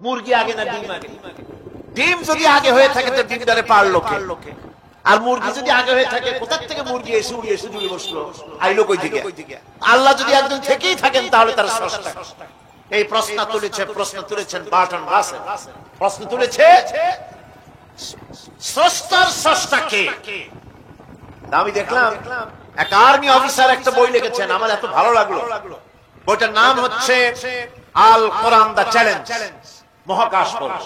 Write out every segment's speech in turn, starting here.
মুরগি আগে না ডিম আগে? ডিম যদি আগে হয়ে থাকে তো ডিমটারে পারলো কে? আর মুরগি যদি আগে হয়ে থাকে, কোথা থেকে মুরগি এসে উড়ে এসে জুড়ে বসলো, আইলো কই থেকে? আল্লাহ যদি একজন থেকেই থাকেন তাহলে তার স্রষ্টা। এই প্রশ্ন তুলেছেন বার্টন রাসেল। প্রশ্ন তুলেছে স্রষ্টার স্রষ্টা কে? আমি দেখলাম এক আর্মি অফিসার একটা বই লিখেছেন, আমার এত ভালো লাগলো। বইটার নাম হচ্ছে আল কোরআন দ্য চ্যালেঞ্জ, মহাকাশ পড়া।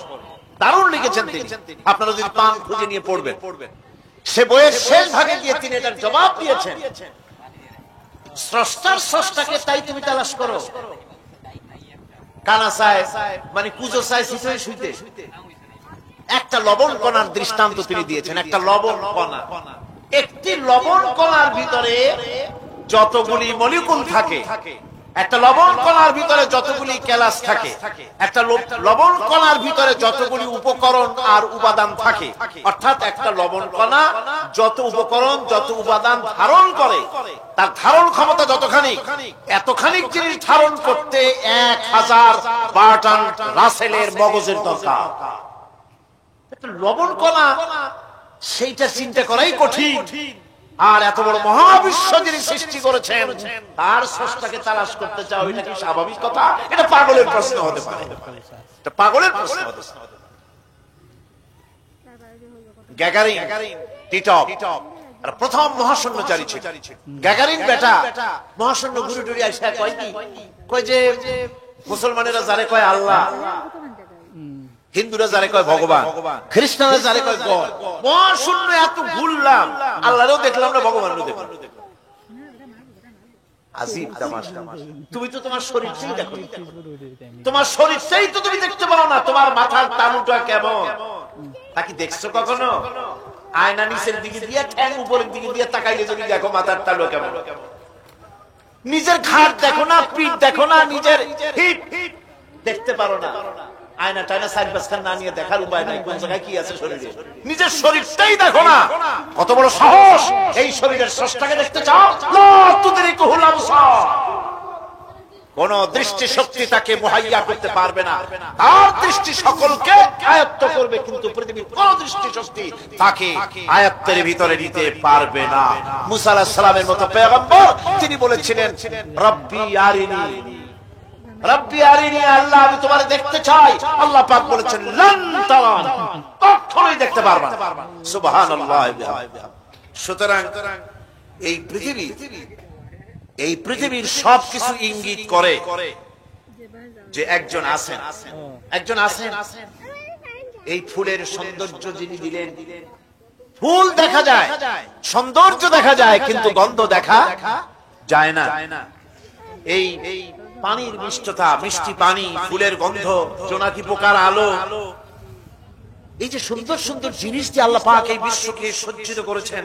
দারুণ লিখেছেন তিনি, আপনারা যদি পান খুঁজে নিয়ে পড়বেন। সে বইয়ের শেষ ভাগে গিয়ে তিনি এটার জবাব দিয়েছেন, স্রষ্টার স্রষ্টাকে তাই তুমি তালাশ করো। কানা চায় মানে কুজো চায় শীতে শুইতে। একটা লবণ কণার দৃষ্টান্ত তিনি দিয়েছেন। একটা লবণ কণা, একটি লবণ কণার ভিতরে যতগুলি মলিকুল থাকে, একটা লবণ কণার ভিতরে যতগুলি ক্যালাস থাকে, একটা লবণ কণার ভিতরে যতগুলি উপকরণ আর উপাদান থাকে, অর্থাৎ একটা লবণ কণা যত উপকরণ যত উপাদান ধারণ করে, তার ধারণ ক্ষমতা যতখানি, এতখানি জিনিস ধারণ করতে 1000 বার্টন রাসেলের মগজের দরকার। লবণ কণা সেইটা চিন্তা করাই কঠিন। আর এত বড় মহাবিশ্ব যিনি সৃষ্টি করেছেন তার স্রষ্টাকে তালাশ করতে চাও, এটা কি স্বাভাবিক কথা? এটা পাগলের প্রশ্ন হতে পারে, এটা পাগলের প্রশ্ন হতে পারে। গ্যাগারিন, টিটপ প্রথম মহাশূন্যচারী ছিল। গ্যাগারিন বেটা মহাশূন্য ঘুরে টুরে আসে কয় কি, কয় যে মুসলমানেরা যারে কয় আল্লাহ, হিন্দুরা যারে কয় ভগবান, খ্রিস্টানরা যারে কয় গড, মহাশূন্য এত ঘুরলাম, আল্লাহরও দেখলাম না, ভগবানেরও দেখলাম। আজীব তামাশা। তুমি তো তোমার শরীরটাই দেখো, তোমার শরীরটাই তো তুমি দেখতে পারো না। তোমার মাথার তালুটা কেমন তা কি দেখছো কখনো? আয়না নিচের দিকে দিয়ে ঠ্যাং উপরের দিকে দিয়ে তাকাইলে যদি দেখো মাথার তালু কেমন। নিজের ঘাট দেখো না, পিঠ দেখো না, নিজের হিপ দেখতে পারো না। আয়না টায়না সাইড বাসখান না নিয়ে দেখার উপায় নাই কোন জায়গায় কি আছে শরীরে। নিজের শরীরটাই দেখো না, কত বড় সাহস! এই শরীরের স্রষ্টাকে দেখতে চাও? কোন দৃষ্টি শক্তি তাকে মুহাইয়া করতে পারবে না। তার দৃষ্টি সকলকে আয়ত্ত করবে, কিন্তু পৃথিবীর কোন দৃষ্টি শক্তি তাকে আয়ত্তের ভিতরে নিতে পারবে না। মুসা আলাইহিস সালামের মতো পয়গম্বর তিনি বলেছিলেন, রব্বি আরিনি, রব্বি আরিনি, আল্লাহ আমি তোমারে দেখতে চাই। আল্লাহ পাক বলেছেন লান তারান, কখনোই দেখতে পারবে না। সুবহানাল্লাহ। সুতরাং এই পৃথিবীর সবকিছু ইঙ্গিত করে যে একজন আছেন, একজন আছেন। এই ফুলের সৌন্দর্য যিনি দিলেন, ফুল দেখা যায়, সৌন্দর্য দেখা যায়, কিন্তু গন্ধ দেখা যায় না। এই পানির মিষ্টতা, মিষ্টি পানি, ফুলের গন্ধ, জোনাকি পোকার আলো, এই যে সুন্দর সুন্দর জিনিস দিয়ে আল্লাহ পাক এই বিশ্বকে সজ্জিত করেছেন,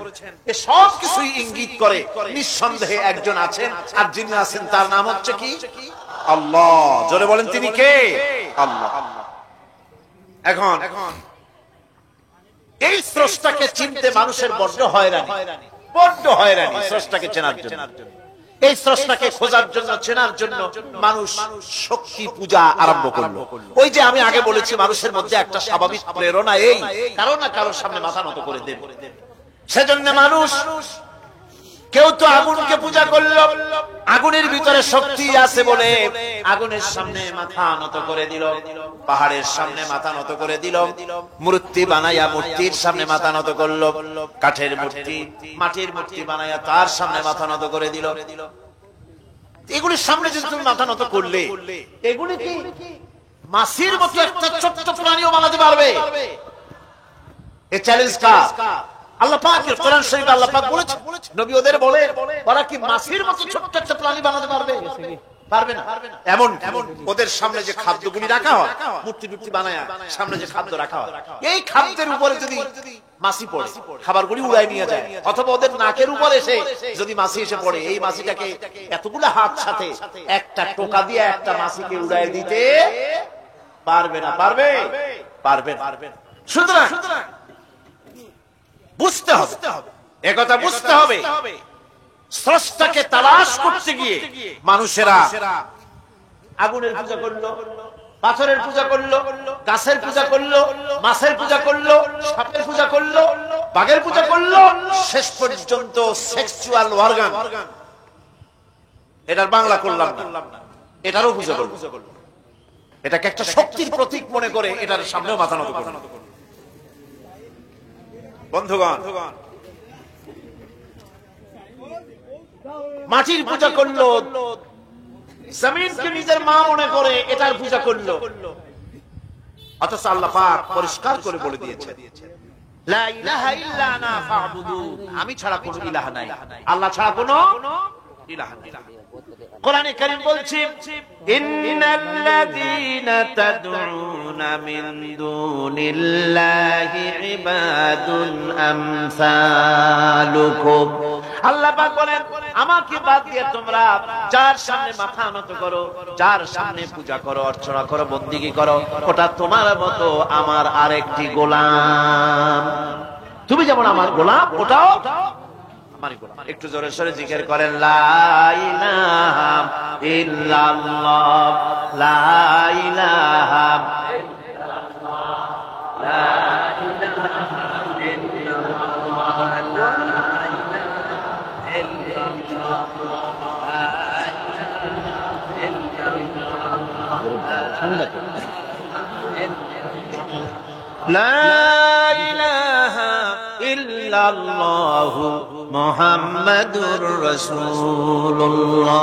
এ সব কিছুই ইঙ্গিত করে নিঃসন্দেহে একজন আছেন। আর যিনি আছেন তার নাম হচ্ছে কি? আল্লাহ। জোরে বলেন তিনি কে? আল্লাহ। এখন এই স্রষ্টাকে চিনতে মানুষের বড্ড হয়রানি, বড্ড হয়রানি স্রষ্টাকে চেনার জন্য। এই স্রষ্টাকে খোঁজার জন্য, চেনার জন্য মানুষ শক্তি পূজা আরম্ভ করলো। ওই যে আমি আগে বলেছি, মানুষের মধ্যে একটা স্বাভাবিক প্রেরণা এই কারো না কারোর সামনে মাথা নত করে দেব। সেজন্য মানুষ, কেউ তো আগুনকে পূজা করলো, আগুনের ভিতরে শক্তি আছে বলে আগুনের সামনে মাথা নত করে দিল, পাহাড়ের সামনে মাথা নত করে দিল, মূর্তি বানাইয়া মূর্তির সামনে মাথা নত করলো, কাঠের মূর্তি, মাটির মূর্তি বানাইয়া তার সামনে মাথা নত করে দিল। এগুলির সামনে যদি তুমি মাথা নত করলে, এগুলি কি মাছির মতো একটা ছোট্ট প্রাণীও বানাতে পারবে? এই চ্যালেঞ্জ কার? আল্লাহ পাকের। কোরআন শরীফে আল্লাহ পাক বলেছেন, নবী ওদের বলে, ওরা কি মাছির মতো ছোট্ট একটা প্রাণী বানাতে পারবে? পারবে না। এমন ওদের সামনে যে খাদ্যগুলি রাখা হয়, মূর্তি টুর্তি বানায় সামনে যে খাদ্য রাখা হয়, এই খাদ্যের উপরে যদি মাছি পড়ে, খাবারগুলি উড়াই নিয়ে যায়। অথবা ওদের নাকের উপর এসে যদি মাছি এসে পড়ে, এই মাছিটাকে এতগুলো হাত সাথে একটা টোকা দিয়ে একটা মাছিকে উড়াই দিতে পারবে না। পারবে? পারবে না। সুতরাং বুঝতে হবে, একথা বুঝতে হবে, স্রষ্টাকে তালাশ করতে গিয়ে মানুষেরা আগুনের পূজা করলো, পাথরের পূজা করলো, গাছের পূজা করলো, মাছের পূজা করলো, সাপের পূজা করলো, বাঘের পূজা করলো, শেষ পর্যন্ত সেক্সুয়াল অর্গান, এটার বাংলা করলাম না, এটারও পূজা করলো। এটাকে একটা শক্তির প্রতীক মনে করে এটার সামনেও মাথা নত করলো। বন্ধুগণ, মাটির পূজা করলো, জমিনকে নিজের মা মনে করে এটার পূজা করলো। অথচ আল্লাহ পাক পরিষ্কার করে বলে দিয়েছেন, লা ইলাহা ইল্লা আনা ফা'বুদুন, আমি ছাড়া কোনো ইলাহ নাই, আল্লাহ ছাড়া কোনো ইলাহ নাই। কোরআনে কারীম বলছে, ইন্নাল্লাযীনা তাদউনা মিন দুনিল্লাহি ইবাদুন আমসালুকুম। আল্লাহ পাক বলেন, আমাকে বাদ দিয়ে তোমরা যার সামনে মাথা নত করো, যার সামনে পূজা করো, অর্চনা করো, বন্দেগী করো, ওটা তোমার মতো আমার আরেকটি গোলাম। তুমি যেমন আমার গোলাম, ওটাও আমারই গোলাম। একটু জোরে সোরে জিকির করেন, লা ইলাহা ইল্লাল্লাহ, লা ইলাহা ইল্লাল্লাহ, লা ইলাহা ইল্লাল্লাহু মুহাম্মাদুর রাসূলুল্লাহ।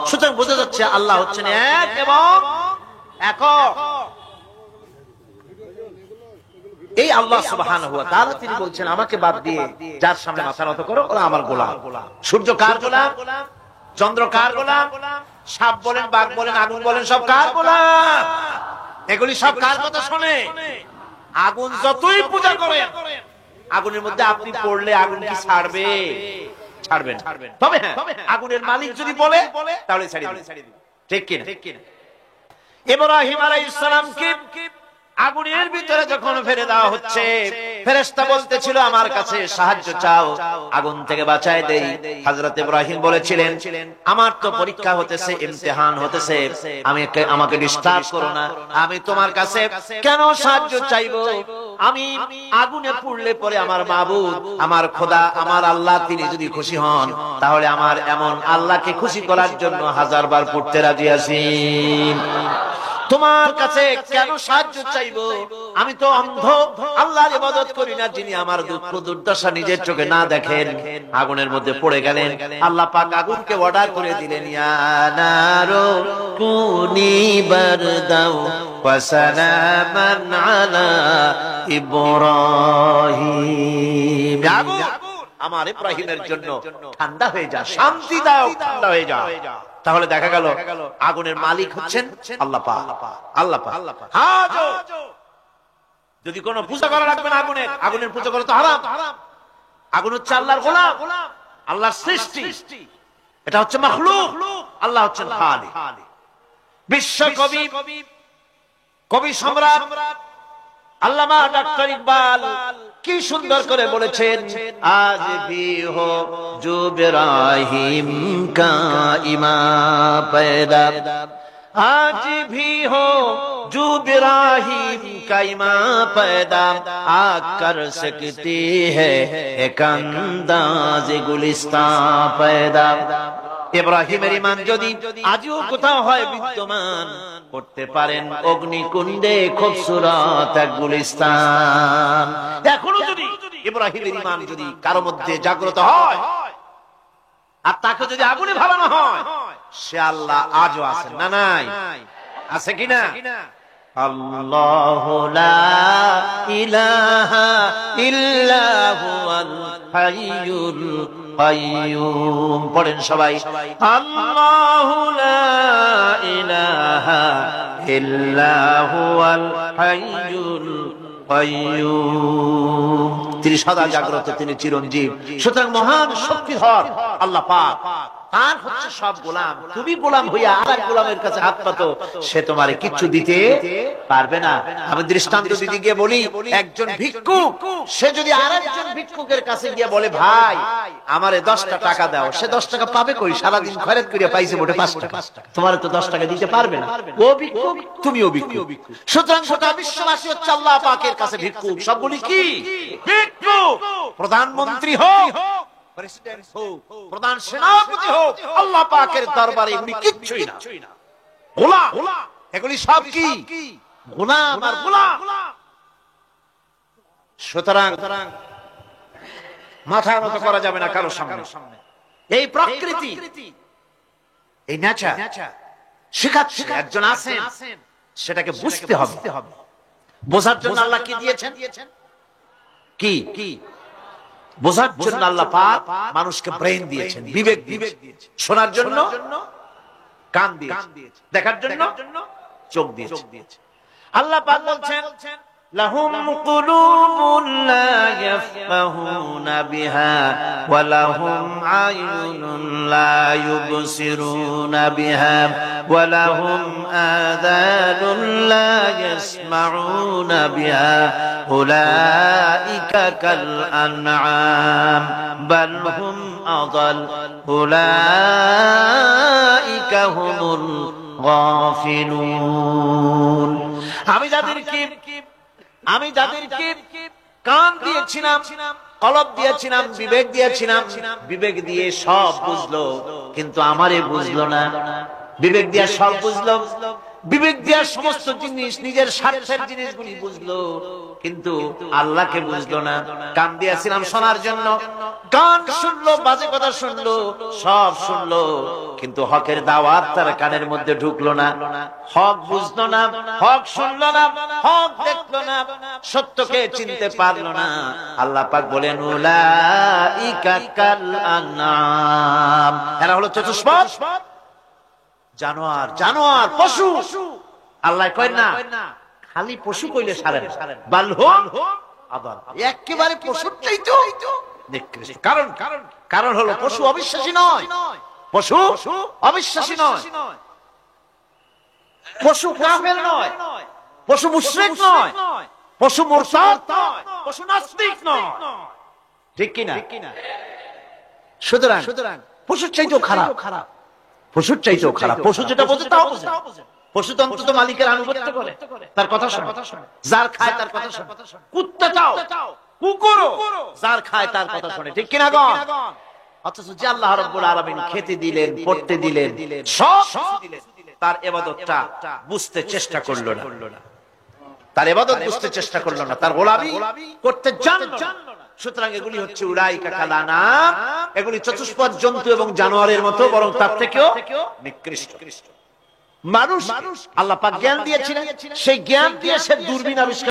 সুতরাং বোঝা যাচ্ছে আল্লাহ হচ্ছেন এক এবং একক। এই আল্লাহ সুবহানাহু ওয়া তাআলা তিনি বলছেন, আমাকে বাদ দিয়ে যার সামনে মাথা নত করো, ওরা আমার গোলাম। সূর্য কার গোলাম? চন্দ্র কার গোলাম? সাপ বলেন, বাঘ বলেন, আগুন বলেন, সব কার গোলাম? এগুলি সব কার কথা শোনে? আগুন যতই পূজা করেন, আগুনের মধ্যে আপনি পড়লে আগুন কি ছাড়বে? ছাড়বেন। তবে হ্যাঁ, আগুনের মালিক যদি বলে তাহলে ছাড়িয়ে দিবে। ঠিক কিনা? ইব্রাহিম আলাইহিস সালামকে আগুনের ভিতরে যখন ফেলে দেওয়া হচ্ছে, ফেরেশতা বলতেছিল, আমার কাছে সাহায্য চাও, আগুন থেকে বাঁচায় দেই। হযরত ইব্রাহিম বলেছিলেন, আমার তো পরীক্ষা হতেছে, ইমতিহান হতেছে, আমাকে ডিস্টার্ব করো না, আমি তোমার কাছে কেন সাহায্য চাইবো? আমি আগুনে পুড়লে পরে আমার মাবুদ, আমার খোদা, আমার আল্লাহ তিনি যদি খুশি হন, তাহলে আমার এমন আল্লাহকে খুশি করার জন্য 1000 বার পুড়তে রাজি আছি। তোমার কাছে কেন সাহায্য চাইবো? আমি তো অন্ধ, আল্লাহর ইবাদত করি না, যিনি আমার দুঃখ দুর্দশা নিজের চোখে না দেখেন। আগুনের মধ্যে পড়ে গেলেন। আল্লাহ পাক আগুনকে অর্ডার করে দিলেন, ইয়া নারু কুনি বারদাও ওয়া সালামান আলা ইব্রাহিম। আগুন, আমার ইব্রাহিমের জন্য ঠান্ডা হয়ে যা, শান্তিদায়ক ঠান্ডা হয়ে যা। তাহলে দেখা গেল আগুনের মালিক হচ্ছেন আল্লাহ পাক। আল্লাহ পাক। যদি কোনো পূজা করা লাগবে না আগুনের, আগুনের পূজা করা তো হারাম। আগুন হচ্ছে আল্লাহর গোলাম, আল্লাহর সৃষ্টি, এটা হচ্ছে মাখলুক, আল্লাহ হচ্ছেন খালিক। বিশ্ব কবি, কবি সম্রাট আল্লামা ডক্টর ইকবাল কি সুন্দর করে বলেছেন, আজ ভি হো জো ইব্রাহিম কা ইমাম पैदा, आज भी हो जो इब्राहिम का इमाम पैदा, आग कर सकती है एक अंदाज गुलिस्तां पैदा। ইব্রাহিমের ঈমান যদি আজও কোথাও হয় বিদ্যমান, করতে পারেন অগ্নিকুণ্ডে খুবসুরত এক গুলিস্তান। এখনো যদি ইব্রাহিমের ঈমান যদি কারো মধ্যে জাগ্রত হয়, আর তাকে যদি আগুনে ভাবানো হয়, সে আল্লাহ আজও আছেন না? নাই? আছে কিনা? আল্লাহু লা ইলাহা ইল্লা হুয়াল হাইয়ুল কাইয়ুম। পড়েন সবাই, আল্লাহু লা ইলাহা ইল্লা হুয়াল হাইয়ুল কাইয়ুম। তিনি সদা জাগ্রত, তিনি চিরঞ্জীব। সুতরাং মহান শক্তিধর আল্লাহ পাক তার হচ্ছে সব গোলাম। তুমি গোলাম হইয়া আরেক গোলামের কাছে হাত পাতো, সে তোমারে কিচ্ছু দিতে পারবে না। আমি দৃষ্টান্ত দিতে গিয়ে বলি, একজন ভিক্ষুক সে যদি আরেকজন ভিক্ষুকের কাছে গিয়ে বলে, ভাই আমারে 10টা টাকা দাও, সে 10 টাকা পাবে কই? সারাদিন খয়রাত করিয়া পাইছে মোটে 5 টাকা, তোমারে তো 10 টাকা দিতে পারবে না। ও ভিক্ষুক, তুমিও ভিক্ষুক। সুতরাং গোটা বিশ্ববাসী হচ্ছে আল্লাহ পাকের কাছে ভিক্ষুক। সবগুলি কি ভিক্ষুক? প্রধানমন্ত্রী হোক, প্রেসিডেন্ট হোক, প্রধান সেনাপতি হোক, আল্লাহ পাকের দরবারে এগুলি কিচ্ছুই না, গোলাম। এগুলি সব কি? গোলাম আর গোলাম। সুতরাং মাথা নত করা যাবে না কারো সামনে। এই প্রকৃতি, এই নেচার শিখাচ্ছে একজন আছেন, সেটাকে বুঝতে হবে। বোঝার জন্য আল্লাহ কি দিয়েছেন? কি বোঝার জন্য আল্লাহ পাক মানুষকে ব্রেন দিয়েছেন, বিবেক দিয়েছেন। শোনার জন্য কান দিয়েছেন, দেখার জন্য চোখ দিয়েছেন। আল্লাহ পাক বলছেন, লাহুম কুলুবুন লা ইয়াফকাহুনা বিহা ওয়া লাহুম আয়ুনুন লা ইউবসিরুনা বিহা ওয়া লাহুম আযানুন লা ইয়াসমাউনা বিহা উলাইকা কাল আনআম বাল হুম আযাল উলাইকা হুমুল গাফিলুন। আমি যাদেরকে কান দিয়েছিলাম, কলব দিয়েছিলাম, বিবেক দিয়েছিলাম, বিবেক দিয়ে সব বুঝলো, কিন্তু আমারে বুঝলো না। বিবেক দিয়ে সব বুঝলো, বিবেক দিয়ে সমস্ত জিনিস, নিজের স্বার্থের জিনিসগুলি বুঝলো, কিন্তু আল্লাহকে বুঝলো না। কান দিয়েছিলাম শোনার জন্য, কান শুনলো, বাজে কথা শুনলো, সব শুনলো, কিন্তু হকের দাওয়াত তার কানের মধ্যে ঢুকলো না। হক বুঝলো না, হক শুনলো না, হক দেখলো না, সত্যকে চিনতে পারলো না। আল্লাহ পাক বলেন, উলাইকা কাল আনআম, এরা হলো চতুষ্পদ জানোয়ার, জানোয়ার পশু। আল্লাহ কয় না খালি পশু কইলে সারে না, বাল হুম আযাল, একেবারে পশুর চাইতো নিকৃষ্ট। কারণ হলো পশু অবিশ্বাসী নয়, পশু অবিশ্বাসী নয়, পশু কাফের নয়, পশু মুশরিক নয়, পশু মুরতাদ নয়, পশু নাস্তিক নয়, ঠিক কি না? সুতরাং পশুর চাইতেও খারাপ, পশুর চাইতেও খারাপ। পশু যেটা বোঝে তাও বোঝে। পশু তো অন্তত মালিকের আনুগত্য করে, তার কথা শোনে, যার খায় তার কথা শোনে। কুত্তাটাও, কুকুরও যার খায় তার কথা শোনে, ঠিক কিনা গণ? অথচ যে আল্লাহ রাব্বুল আলামিন খেতে দিলেন, পড়তে দিলেন, সব দিলেন, তার ইবাদতটা বুঝতে চেষ্টা করলো না, তার ইবাদত বুঝতে চেষ্টা করলো না, তার গোলামি করতে জানলো না। সুতরাং এগুলি হচ্ছে উলাইকা কাল আনআম, এগুলি চতুষ্পদ জন্তু এবং জানোয়ারের মতো, বরং তার থেকেও নিকৃষ্ট। মানুষ আল্লাহ পাক জ্ঞান দিয়েছিলেন, সেই জ্ঞান দিয়ে সে দূরবীন আবিষ্কার